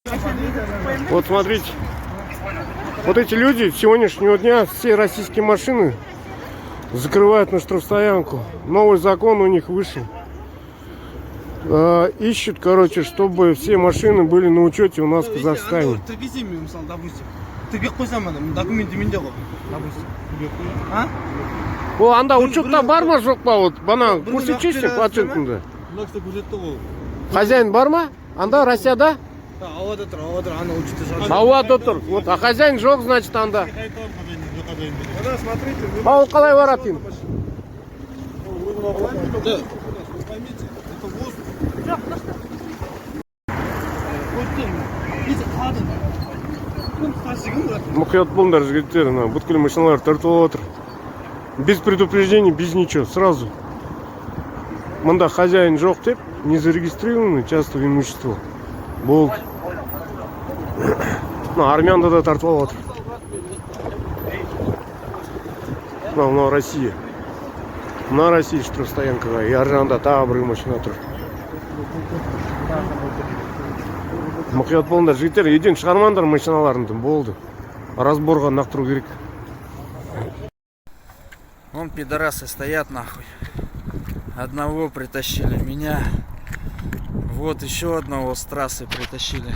Вот смотрите, вот эти люди с сегодняшнего дня все российские машины закрывают на штрафстоянку. Новый закон у них вышел. Ищут, короче, чтобы все машины были на учете у нас в Казахстане. О, анда учетта бар ма жоқ па? Вот бана көрсетші планшетіңді. Хозяин бар ма? Анда Россияда? Ауада тұр, ана учетта жатыр. Ауада тұр. Вот, а хозяин жоқ, значит, анда. Ол қалай барады енді? Мұқият болыңдар жігіттер, бүткіл машиналар тартып отыр. Без предупреждений, без ничего, сразу. Мында хозяин жоқ деп, не зарегистрировано частное имущество. Болды. Армянда да тартып отыр. Мына Россия. Мына Россия штрафстоянкаға, аржағында тағы бір машина тұр. Мұқият болыңдар жігіттер, еден шығармаңдар машиналарыңды, болды. Разборға нақтыру керек. Вон пидорасы стоят нахуй. Одного притащили, меня. Вот еще одного с трассы притащили.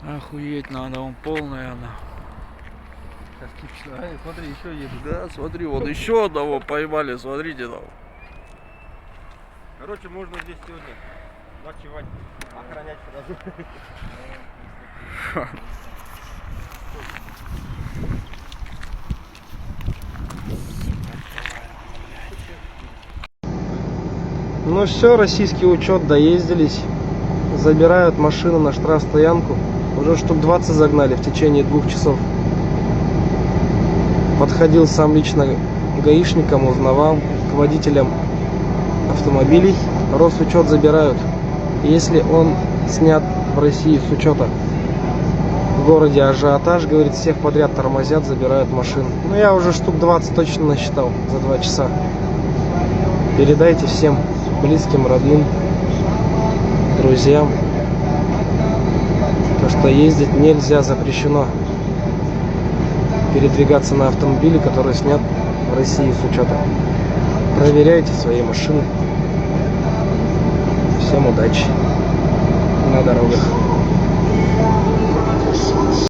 Охуеть надо, он полная она. Смотри, еще едут. Да, смотри, вот еще одного поймали, смотрите там. Короче, можно здесь сегодня ночевать, охранять сразу. Ну все, российский учет, доездились. Забирают машину на штрафстоянку. Уже штук 20 загнали в течение 2 часов. Подходил сам лично к гаишникам, узнавал, к водителям автомобилей. Росучет забирают. Если он снят в России с учета. В городе ажиотаж, говорит, всех подряд тормозят, забирают машину. Ну я уже штук 20 точно насчитал за 2 часа. Передайте всем близким, родным, друзьям, то, что ездить нельзя, запрещено. Передвигаться на автомобиле, который снят в России с учета. Проверяйте свои машины. Всем удачи на дорогах.